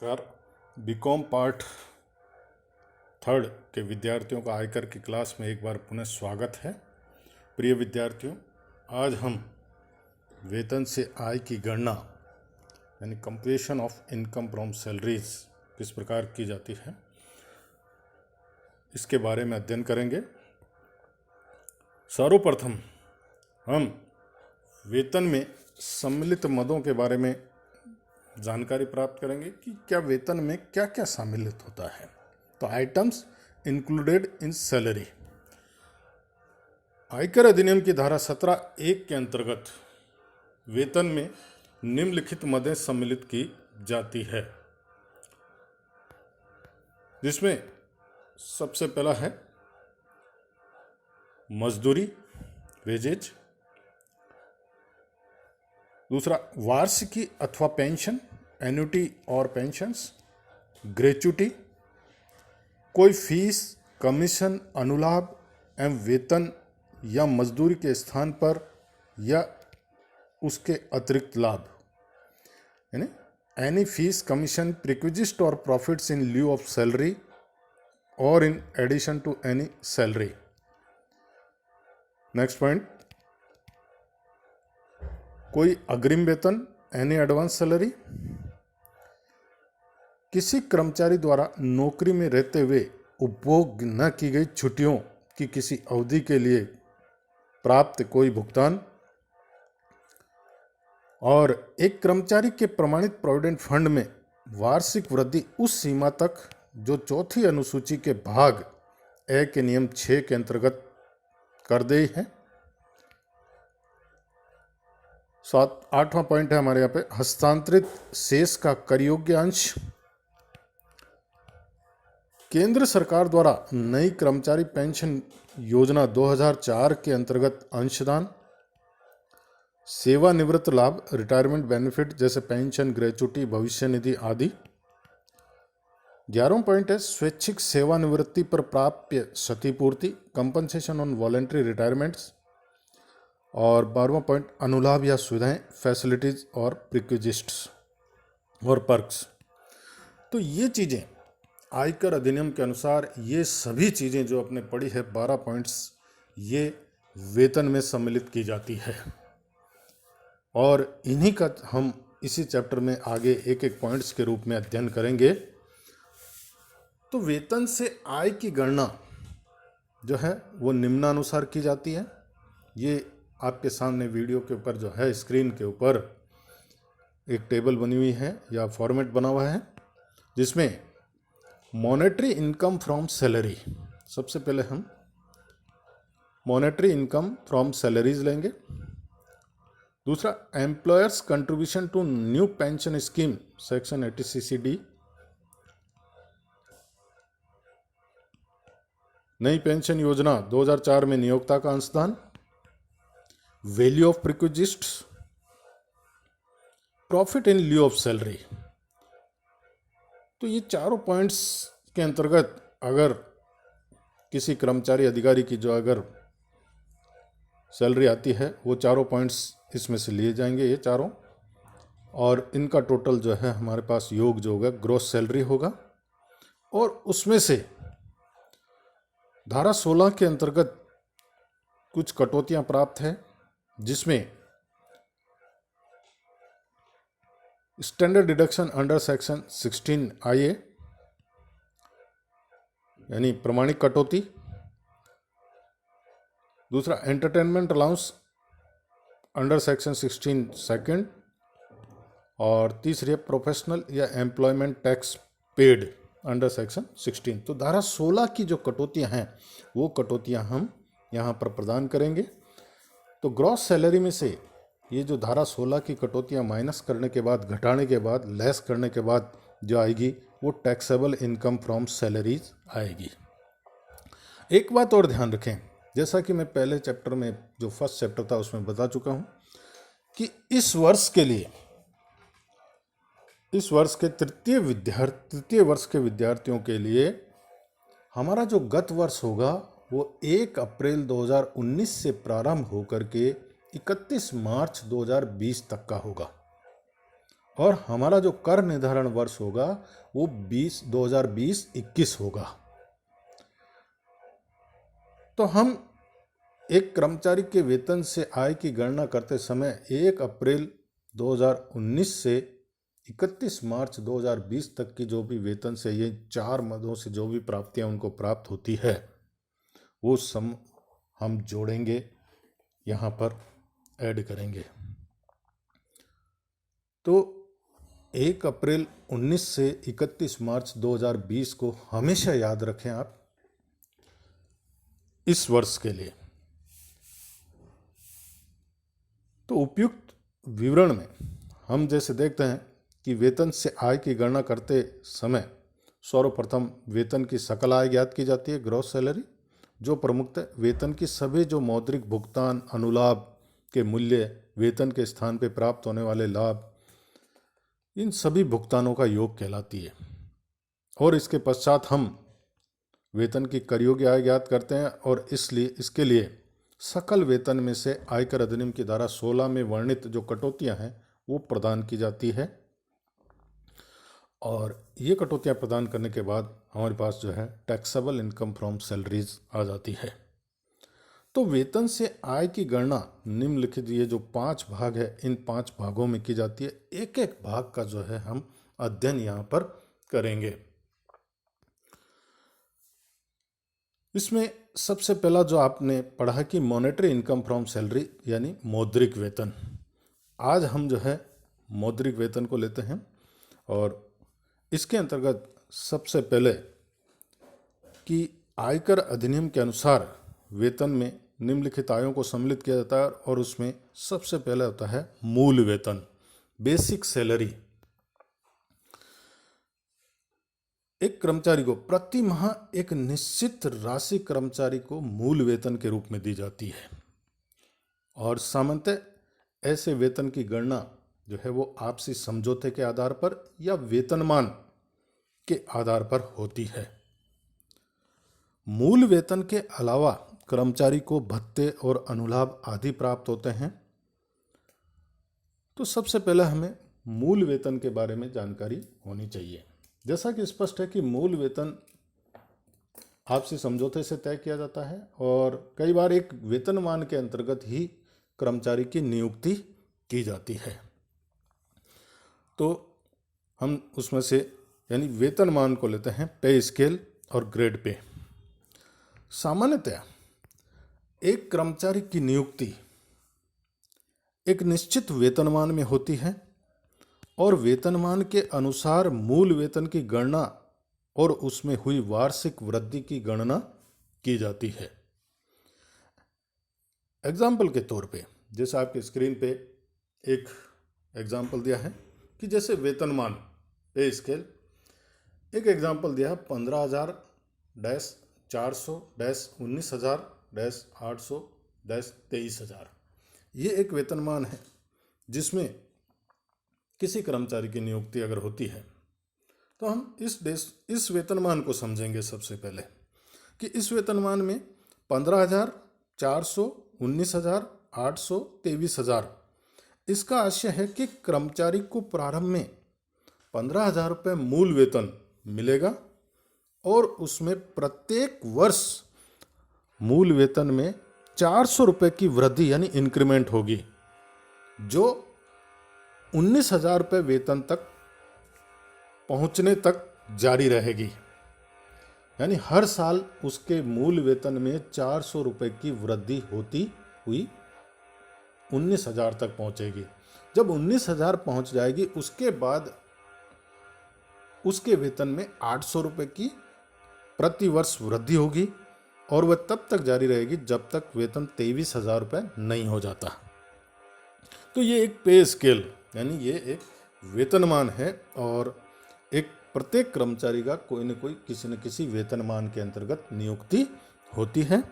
नमस्कार। BCom part third के विद्यार्थियों का आयकर की क्लास में एक बार पुनः स्वागत है। प्रिय विद्यार्थियों, आज हम वेतन से आय की गणना यानी computation of income from salaries किस प्रकार की जाती है इसके बारे में अध्ययन करेंगे। सर्वप्रथम हम वेतन में सम्मिलित मदों के बारे में जानकारी प्राप्त करेंगे कि क्या वेतन में क्या क्या सम्मिलित होता है। तो आइटम्स इंक्लूडेड इन सैलरी। आयकर अधिनियम की धारा 17(1) के अंतर्गत वेतन में निम्नलिखित मदें सम्मिलित की जाती है, जिसमें सबसे पहला है मजदूरी, वेजेज। दूसरा वार्षिकी अथवा पेंशन, एन्युटी और पेंशन्स। ग्रेच्युटी, कोई फीस, कमीशन, अनुलाभ एवं वेतन या मजदूरी के स्थान पर या उसके अतिरिक्त लाभ, यानी एनी फीस, कमीशन, प्रिक्विजिस्ट और profits in lieu of salary और in addition to any salary. Next point, कोई अग्रिम वेतन, एनी एडवांस सैलरी। किसी कर्मचारी द्वारा नौकरी में रहते हुए उपभोग न की गई छुट्टियों की किसी अवधि के लिए प्राप्त कोई भुगतान। और एक कर्मचारी के प्रमाणित प्रोविडेंट फंड में वार्षिक वृद्धि उस सीमा तक जो चौथी अनुसूची के भाग ए के नियम 6 के अंतर्गत कर दी है। 8वां पॉइंट है हमारे यहाँ पे हस्तांतरित शेष का कर योग्य अंश। केंद्र सरकार द्वारा नई कर्मचारी पेंशन योजना 2004 के अंतर्गत अंशदान, सेवानिवृत्त लाभ, रिटायरमेंट बेनिफिट जैसे पेंशन, ग्रेच्युटी, भविष्य निधि आदि। 11वां पॉइंट है स्वैच्छिक सेवानिवृत्ति पर प्राप्य क्षतिपूर्ति, कंपनसेशन ऑन वॉलेंट्री रिटायरमेंट्स। और 12वां पॉइंट अनुलाभ या सुविधाएं, फैसिलिटीज और प्रिक्विजिस्ट्स और पर्क्स। तो ये चीज़ें आयकर अधिनियम के अनुसार ये सभी चीज़ें जो आपने पढ़ी है 12 पॉइंट्स, ये वेतन में सम्मिलित की जाती है। और इन्हीं का हम इसी चैप्टर में आगे एक एक पॉइंट्स के रूप में अध्ययन करेंगे। तो वेतन से आय की गणना जो है वो निम्नानुसार की जाती है। ये आपके सामने वीडियो के ऊपर जो है स्क्रीन के ऊपर एक टेबल बनी हुई है या फॉर्मेट बना हुआ है, जिसमें मॉनेटरी इनकम फ्रॉम सैलरी, सबसे पहले हम मॉनेटरी इनकम फ्रॉम सैलरीज लेंगे। दूसरा employer's contribution to new pension scheme section 80CCD, नई पेंशन योजना 2004 में नियोक्ता का अंशदान, value of perquisites, profit in lieu of salary. तो ये चारों पॉइंट्स के अंतर्गत अगर किसी कर्मचारी अधिकारी की जो अगर सैलरी आती है वो चारों पॉइंट्स इसमें से लिए जाएंगे, ये चारों। और इनका टोटल जो है हमारे पास योग जो होगा ग्रॉस सैलरी होगा। और उसमें से धारा 16 के अंतर्गत कुछ कटौतियां प्राप्त है, जिसमें standard deduction under section 16IA यानी प्रमाणिक कटौती। दूसरा entertainment allowance under section 16 second. और तीसरी प्रोफेशनल या employment tax paid under section 16। तो धारा 16 की जो कटौतियां हैं वो कटौतियां हम यहाँ पर प्रदान करेंगे। तो ग्रॉस सैलरी में से ये जो धारा 16 की कटौतियां माइनस करने के बाद, घटाने के बाद, लेस करने के बाद जो आएगी वो टैक्सेबल इनकम फ्रॉम सैलरीज आएगी। एक बात और ध्यान रखें, जैसा कि मैं पहले चैप्टर में जो फर्स्ट चैप्टर था उसमें बता चुका हूँ कि इस वर्ष के लिए, इस वर्ष के तृतीय वर्ष के विद्यार्थियों के लिए हमारा जो गत वर्ष होगा वो 1 अप्रैल 2019 से प्रारंभ होकर के 31 मार्च 2020 तक का होगा। और हमारा जो कर निर्धारण वर्ष होगा वो 2020-21 होगा। तो हम एक कर्मचारी के वेतन से आय की गणना करते समय 1 अप्रैल 2019 से 31 मार्च 2020 तक की जो भी वेतन से ये 4 मदों से जो भी प्राप्तियां उनको प्राप्त होती है वो सम हम जोड़ेंगे, यहाँ पर ऐड करेंगे। तो 1 अप्रैल 19 से 31 मार्च 2020 को हमेशा याद रखें आप इस वर्ष के लिए। तो उपयुक्त विवरण में हम जैसे देखते हैं कि वेतन से आय की गणना करते समय सर्वप्रथम वेतन की सकल आय ज्ञात की जाती है, ग्रॉस सैलरी, जो प्रमुखतः वेतन की सभी जो मौद्रिक भुगतान, अनुलाभ के मूल्य, वेतन के स्थान पर प्राप्त होने वाले लाभ, इन सभी भुगतानों का योग कहलाती है। और इसके पश्चात हम वेतन की कर योग्य आय ज्ञात करते हैं और इसके लिए सकल वेतन में से आयकर अधिनियम की धारा 16 में वर्णित जो कटौतियां हैं वो प्रदान की जाती है। और ये कटौतियां प्रदान करने के बाद हमारे पास जो है टैक्सेबल इनकम फ्रॉम सैलरीज आ जाती है। तो वेतन से आय की गणना निम्नलिखित ये जो 5 भाग है इन 5 भागों में की जाती है। एक एक भाग का जो है हम अध्ययन यहाँ पर करेंगे। इसमें सबसे पहला जो आपने पढ़ा कि मॉनेटरी इनकम फ्रॉम सैलरी यानी मौद्रिक वेतन। आज हम जो है मौद्रिक वेतन को लेते हैं और इसके अंतर्गत सबसे पहले कि आयकर अधिनियम के अनुसार वेतन में निम्नलिखित आयों को सम्मिलित किया जाता है और उसमें सबसे पहले होता है मूल वेतन, बेसिक सैलरी। एक कर्मचारी को प्रति माह एक निश्चित राशि कर्मचारी को मूल वेतन के रूप में दी जाती है और सामान्यतः ऐसे वेतन की गणना जो है वो आपसी समझौते के आधार पर या वेतनमान के आधार पर होती है। मूल वेतन के अलावा कर्मचारी को भत्ते और अनुलाभ आदि प्राप्त होते हैं। तो सबसे पहले हमें मूल वेतन के बारे में जानकारी होनी चाहिए। जैसा कि स्पष्ट है कि मूल वेतन आपसी समझौते से तय किया जाता है और कई बार एक वेतनमान के अंतर्गत ही कर्मचारी की नियुक्ति की जाती है। तो हम उसमें से यानी वेतनमान को लेते हैं पे स्केल और ग्रेड पे। सामान्यतः एक कर्मचारी की नियुक्ति एक निश्चित वेतनमान में होती है और वेतनमान के अनुसार मूल वेतन की गणना और उसमें हुई वार्षिक वृद्धि की गणना की जाती है। एग्जाम्पल के तौर पे जैसे आपके स्क्रीन पे एक एग्जाम्पल दिया है कि जैसे वेतनमान पे स्केल, एक एग्जाम्पल दिया है 15,000-400-19,000-800-23,000। ये एक वेतनमान है जिसमें किसी कर्मचारी की नियुक्ति अगर होती है तो हम इस वेतनमान को समझेंगे सबसे पहले कि इस वेतनमान में 15,000, 400, 19,000, 800, 23,000 इसका आशय है कि कर्मचारी को प्रारंभ में 15,000 रुपये मूल वेतन मिलेगा और उसमें प्रत्येक वर्ष मूल वेतन में 400 रुपये की वृद्धि यानी इंक्रीमेंट होगी जो 19,000 रुपये वेतन तक पहुंचने तक जारी रहेगी। यानी हर साल उसके मूल वेतन में 400 रुपये की वृद्धि होती हुई 19,000 तक पहुंचेगी। जब 19,000 पहुंच जाएगी उसके बाद उसके वेतन में 800 रुपये की प्रति वर्ष वृद्धि होगी और वह तब तक जारी रहेगी जब तक वेतन 23,000 रुपये नहीं हो जाता। तो ये एक पे स्केल यानी ये एक वेतनमान है और एक प्रत्येक कर्मचारी का कोई न कोई किसी न किसी वेतनमान के अंतर्गत नियुक्ति होती है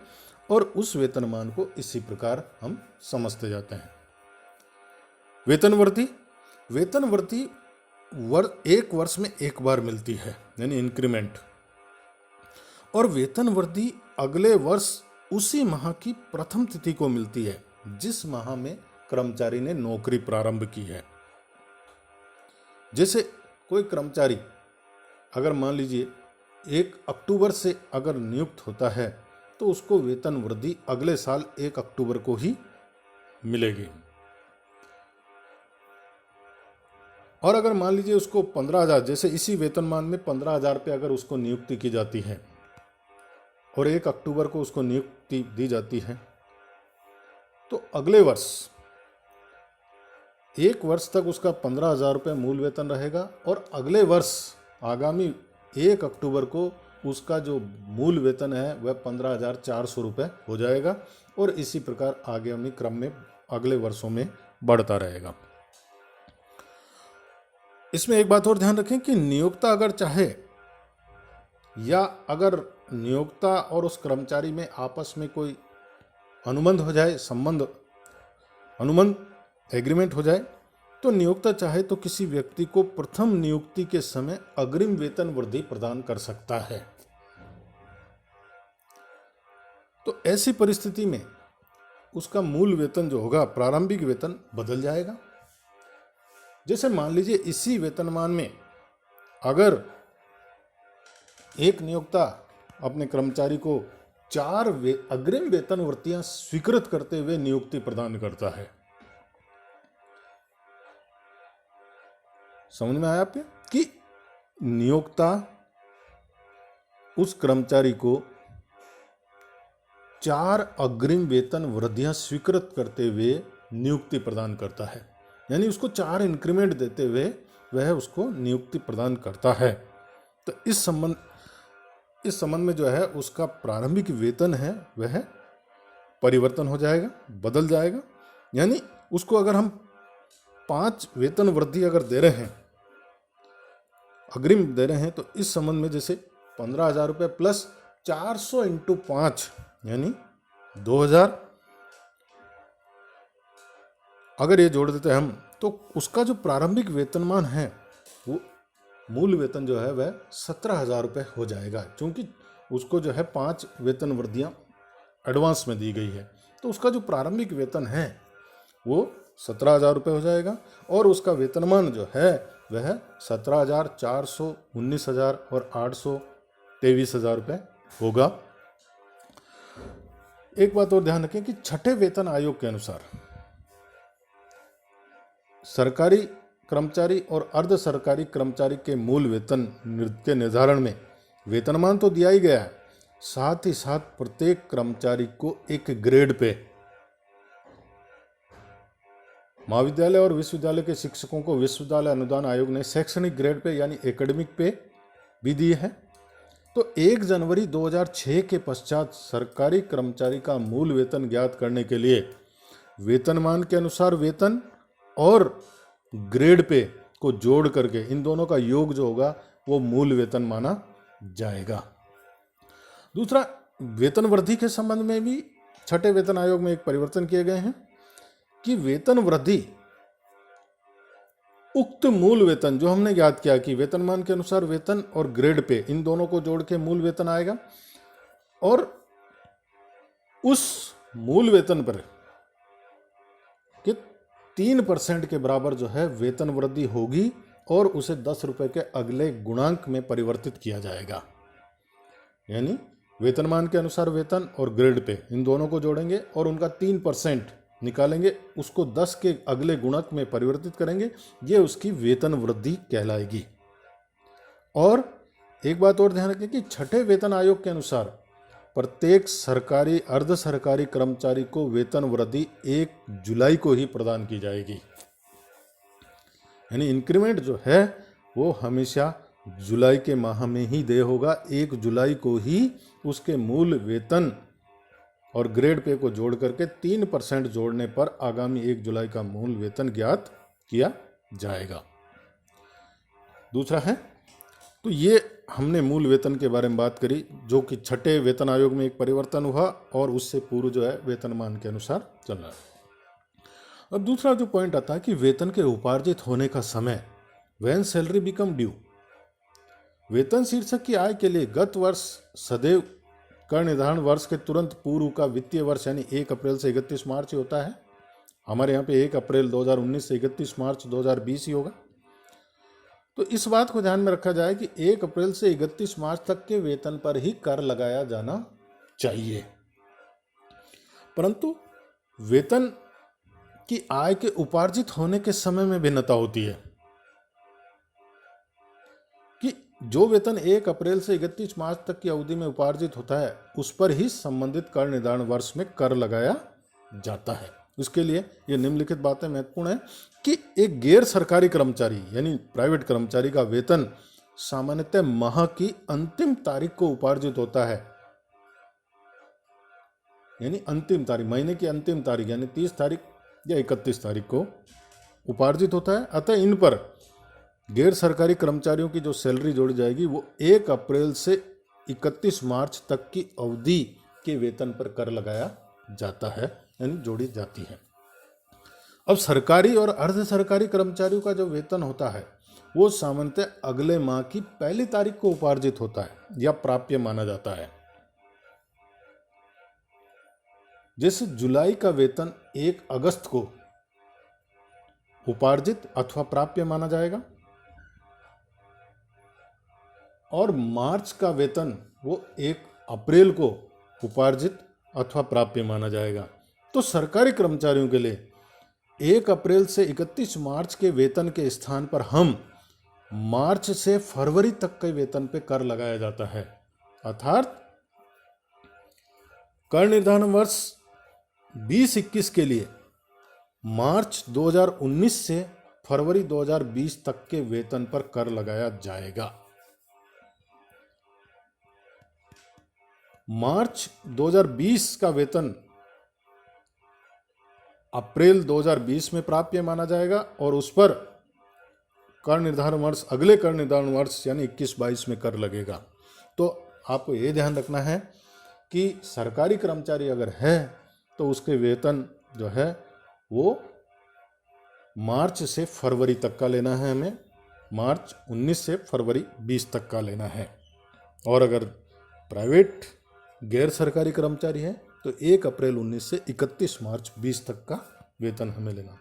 और उस वेतनमान को इसी प्रकार हम समझते जाते हैं। वेतन वृद्धि एक वर्ष में एक बार मिलती है यानी इंक्रीमेंट, और वेतन वृद्धि अगले वर्ष उसी माह की प्रथम तिथि को मिलती है जिस माह में कर्मचारी ने नौकरी प्रारंभ की है। जैसे कोई कर्मचारी अगर मान लीजिए 1 अक्टूबर से अगर नियुक्त होता है तो उसको वेतन वृद्धि अगले साल 1 अक्टूबर को ही मिलेगी। और अगर मान लीजिए उसको 15,000, जैसे इसी वेतनमान में 15,000 पे अगर उसको नियुक्ति की जाती है और 1 अक्टूबर को उसको नियुक्ति दी जाती है, तो अगले वर्ष 1 वर्ष तक उसका 15,000 रुपये मूल वेतन रहेगा और अगले वर्ष आगामी 1 अक्टूबर को उसका जो मूल वेतन है वह 15,400 रुपये हो जाएगा और इसी प्रकार आगामी क्रम में अगले वर्षों में बढ़ता रहेगा। इसमें एक बात और ध्यान रखें कि नियोक्ता अगर चाहे या अगर नियोक्ता और उस कर्मचारी में आपस में कोई अनुबंध हो जाए, अनुबंध एग्रीमेंट हो जाए, तो नियोक्ता चाहे तो किसी व्यक्ति को प्रथम नियुक्ति के समय अग्रिम वेतन वृद्धि प्रदान कर सकता है। तो ऐसी परिस्थिति में उसका मूल वेतन जो होगा, प्रारंभिक वेतन बदल जाएगा। जैसे मान लीजिए इसी वेतनमान में अगर एक नियोक्ता अपने कर्मचारी को 4 अग्रिम वेतन वृत्तियां स्वीकृत करते हुए नियुक्ति प्रदान करता है। समझ में आया आपके कि नियोक्ता उस कर्मचारी को 4 अग्रिम वेतन वृद्धियां स्वीकृत करते हुए नियुक्ति प्रदान करता है, यानी उसको 4 इंक्रीमेंट देते हुए वह उसको नियुक्ति प्रदान करता है। तो इस संबंध में जो है उसका प्रारंभिक वेतन है वह परिवर्तन हो जाएगा, बदल जाएगा। यानी उसको अगर हम 5 वेतन वृद्धि अगर दे रहे हैं, अग्रिम दे रहे हैं, तो इस संबंध में जैसे 15,000 रुपये प्लस 400 × 5 यानी 2,000 अगर ये जोड़ देते हैं हम, तो उसका जो प्रारंभिक वेतनमान है वो मूल वेतन जो है वह 17,000 रुपये हो जाएगा। क्योंकि उसको जो है 5 वेतन वृद्धियाँ एडवांस में दी गई है, तो उसका जो प्रारंभिक वेतन है वो 17,000 रुपये हो जाएगा और उसका वेतनमान जो है वह 17,000, 400, 19,000 और 800, 23,000 रुपये होगा। एक बात और ध्यान रखें कि छठे वेतन आयोग के अनुसार सरकारी कर्मचारी और अर्ध सरकारी कर्मचारी के मूल वेतन के निर्धारण में वेतनमान तो दिया ही गया है, साथ ही साथ प्रत्येक कर्मचारी को एक ग्रेड पे, महाविद्यालय और विश्वविद्यालय के शिक्षकों को विश्वविद्यालय अनुदान आयोग ने शैक्षणिक ग्रेड पे यानी एकेडमिक पे भी दिए हैं। तो 1 जनवरी 2006 के पश्चात सरकारी कर्मचारी का मूल वेतन ज्ञात करने के लिए वेतनमान के अनुसार वेतन और ग्रेड पे को जोड़ करके इन दोनों का योग जो होगा वो मूल वेतन माना जाएगा। दूसरा, वेतन वृद्धि के संबंध में भी छठे वेतन आयोग में एक परिवर्तन किए गए हैं कि वेतन वृद्धि उक्त मूल वेतन जो हमने ज्ञात किया कि वेतनमान के अनुसार वेतन और ग्रेड पे इन दोनों को जोड़ के मूल वेतन आएगा और उस मूल वेतन पर कि 3% के बराबर जो है वेतन वृद्धि होगी और उसे 10 रुपये के अगले गुणांक में परिवर्तित किया जाएगा। यानी वेतनमान के अनुसार वेतन और ग्रेड पे इन दोनों को जोड़ेंगे और उनका 3% निकालेंगे, उसको 10 के अगले गुणक में परिवर्तित करेंगे, ये उसकी वेतन वृद्धि कहलाएगी। और एक बात और ध्यान रखें कि छठे वेतन आयोग के अनुसार प्रत्येक सरकारी अर्ध सरकारी कर्मचारी को वेतन वृद्धि 1 जुलाई को ही प्रदान की जाएगी। यानी इंक्रीमेंट जो है वो हमेशा जुलाई के माह में ही दे होगा। 1 जुलाई को ही उसके मूल वेतन और ग्रेड पे को जोड़ करके 3% जोड़ने पर आगामी 1 जुलाई का मूल वेतन ज्ञात किया जाएगा। दूसरा है, तो ये हमने मूल वेतन के बारे में बात करी जो कि छठे वेतन आयोग में एक परिवर्तन हुआ और उससे पूर्व जो है वेतनमान के अनुसार चल रहा है। अब दूसरा जो पॉइंट आता है कि वेतन के उपार्जित होने का समय, व्हेन सैलरी बिकम ड्यू। वेतन शीर्षक की आय के लिए गत वर्ष सदैव कर निर्धारण वर्ष के तुरंत पूर्व का वित्तीय वर्ष यानी 1 अप्रैल से 31 मार्च ही होता है। हमारे यहाँ पे 1 अप्रैल 2019 से 31 मार्च 2020 ही होगा। तो इस बात को ध्यान में रखा जाए कि 1 अप्रैल से 31 मार्च तक के वेतन पर ही कर लगाया जाना चाहिए। परंतु वेतन की आय के उपार्जित होने के समय में भिन्नता होती है कि जो वेतन 1 अप्रैल से 31 मार्च तक की अवधि में उपार्जित होता है उस पर ही संबंधित कर निर्धारण वर्ष में कर लगाया जाता है। उसके लिए ये निम्नलिखित बातें महत्वपूर्ण है कि एक गैर सरकारी कर्मचारी यानी प्राइवेट कर्मचारी का वेतन सामान्यतः माह की अंतिम तारीख को उपार्जित होता है, यानी अंतिम तारीख, महीने की अंतिम तारीख यानी 30 तारीख या 31 तारीख को उपार्जित होता है। अतः इन पर गैर सरकारी कर्मचारियों की जो सैलरी जोड़ी जाएगी वो 1 अप्रैल से 31 मार्च तक की अवधि के वेतन पर कर लगाया जाता है, यानी जोड़ी जाती है। अब सरकारी और अर्ध सरकारी कर्मचारियों का जो वेतन होता है वो सामान्यतः अगले माह की पहली तारीख को उपार्जित होता है या प्राप्य माना जाता है। जैसे जुलाई का वेतन 1 अगस्त को उपार्जित अथवा प्राप्य माना जाएगा और मार्च का वेतन वो 1 अप्रैल को उपार्जित अथवा प्राप्य माना जाएगा। तो सरकारी कर्मचारियों के लिए 1 अप्रैल से 31 मार्च के वेतन के स्थान पर हम मार्च से फरवरी तक के वेतन पे कर लगाया जाता है। अर्थात कर निर्धारण वर्ष 2021 के लिए मार्च 2019 से फरवरी 2020 तक के वेतन पर कर लगाया जाएगा। मार्च 2020 का वेतन अप्रैल 2020 में प्राप्य माना जाएगा और उस पर कर निर्धारण वर्ष अगले कर निर्धारण वर्ष यानी 21-22 में कर लगेगा। तो आपको ये ध्यान रखना है कि सरकारी कर्मचारी अगर है तो उसके वेतन जो है वो मार्च से फरवरी तक का लेना है, हमें मार्च 19 से फरवरी 20 तक का लेना है। और अगर प्राइवेट गैर सरकारी कर्मचारी है तो 1 अप्रैल 19 से 31 मार्च 20 तक का वेतन हमें लेना।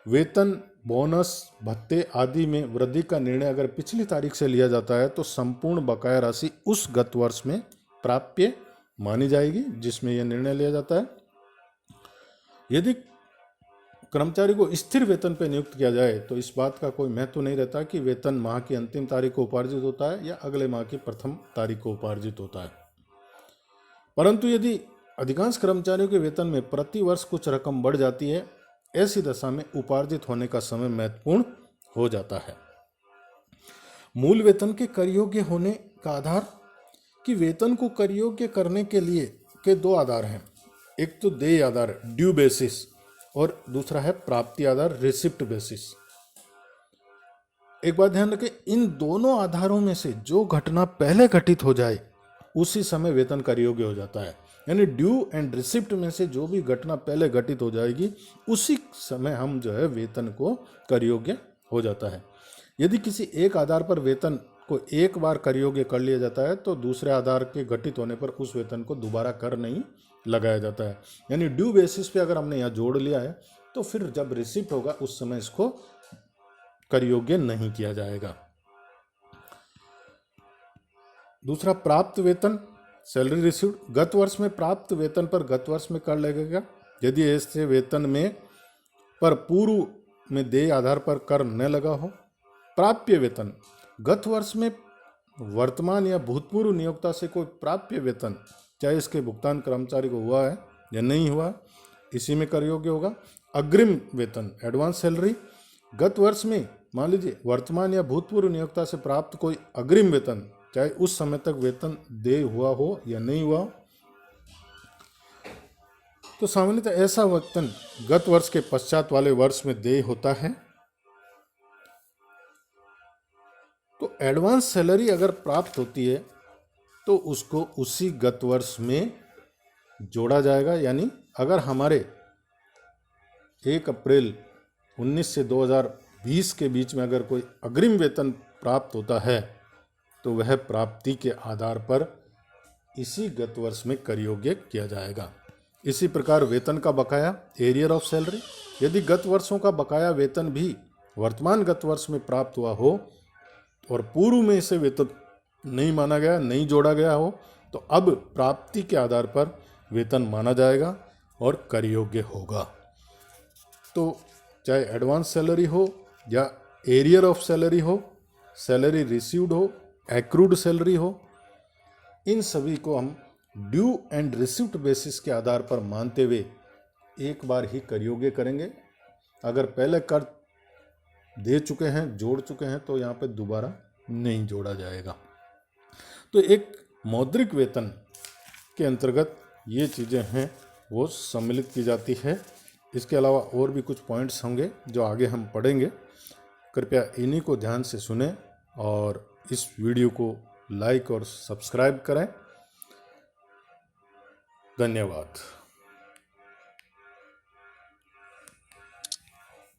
वेतन, बोनस, भत्ते आदि में वृद्धि का निर्णय अगर पिछली तारीख से लिया जाता है तो संपूर्ण बकाया राशि उस गत वर्ष में प्राप्य मानी जाएगी जिसमें यह निर्णय लिया जाता है। यदि कर्मचारी को स्थिर वेतन पर नियुक्त किया जाए तो इस बात का कोई महत्व नहीं रहता कि वेतन माह की अंतिम तारीख को उपार्जित होता है या अगले माह की प्रथम तारीख को उपार्जित होता है। परंतु यदि अधिकांश कर्मचारियों के वेतन में प्रति वर्ष कुछ रकम बढ़ जाती है, ऐसी दशा में उपार्जित होने का समय महत्वपूर्ण हो जाता है। मूल वेतन के कर योग्य होने का आधार कि वेतन को कर योग्य करने के लिए के 2 आधार हैं। एक तो देय आधार ड्यू बेसिस और दूसरा है प्राप्ति आधार रिसिप्ट बेसिस। एक बात ध्यान रखें, इन दोनों आधारों में से जो घटना पहले घटित हो जाए उसी समय वेतन कर योग्य हो जाता है। यानी ड्यू एंड रिसिप्ट में से जो भी घटना पहले घटित हो जाएगी उसी समय हम जो है वेतन को कर योग्य हो जाता है। यदि किसी एक आधार पर वेतन को एक बार कर योग्य कर लिया जाता है तो दूसरे आधार के घटित होने पर उस वेतन को दोबारा कर नहीं लगाया जाता है। यानी ड्यू बेसिस पे अगर हमने यहाँ जोड़ लिया है तो फिर जब रिसिप्ट होगा उस समय इसको कर योग्य नहीं किया जाएगा। दूसरा प्राप्त वेतन सैलरी रिसीव्ड, गत वर्ष में प्राप्त वेतन पर गत वर्ष में कर लगेगा यदि ऐसे वेतन में पर पूर्व में देय आधार पर कर न लगा हो। प्राप्य वेतन, गत वर्ष में वर्तमान या भूतपूर्व नियोक्ता से कोई प्राप्य वेतन चाहे इसके भुगतान कर्मचारी को हुआ है या नहीं हुआ, इसी में कर योग्य होगा। अग्रिम वेतन एडवांस सैलरी, गत वर्ष में मान लीजिए वर्तमान या भूतपूर्व नियोक्ता से प्राप्त कोई अग्रिम वेतन चाहे उस समय तक वेतन देय हुआ हो या नहीं हुआ, तो सामान्यतः ऐसा वेतन गत वर्ष के पश्चात वाले वर्ष में देय होता है। तो एडवांस सैलरी अगर प्राप्त होती है तो उसको उसी गत वर्ष में जोड़ा जाएगा। यानी अगर हमारे 1 अप्रैल 19 से 2020 के बीच में अगर कोई अग्रिम वेतन प्राप्त होता है तो वह प्राप्ति के आधार पर इसी गत वर्ष में कर योग्य किया जाएगा। इसी प्रकार वेतन का बकाया एरियर ऑफ सैलरी, यदि गत वर्षों का बकाया वेतन भी वर्तमान गत वर्ष में प्राप्त हुआ हो और पूर्व में इसे वेतन नहीं माना गया, नहीं जोड़ा गया हो, तो अब प्राप्ति के आधार पर वेतन माना जाएगा और कर योग्य होगा। तो चाहे एडवांस सैलरी हो या एरियर ऑफ सैलरी हो, सैलरी रिसीव्ड हो, एक्रूड सैलरी हो, इन सभी को हम ड्यू एंड रिसिप्ट बेसिस के आधार पर मानते हुए एक बार ही कर योग्य करेंगे। अगर पहले कर दे चुके हैं, जोड़ चुके हैं, तो यहाँ पे दोबारा नहीं जोड़ा जाएगा। तो एक मौद्रिक वेतन के अंतर्गत ये चीज़ें हैं वो सम्मिलित की जाती है। इसके अलावा और भी कुछ पॉइंट्स होंगे जो आगे हम पढ़ेंगे। कृपया इन्हीं को ध्यान से सुनें और इस वीडियो को लाइक और सब्सक्राइब करें। धन्यवाद।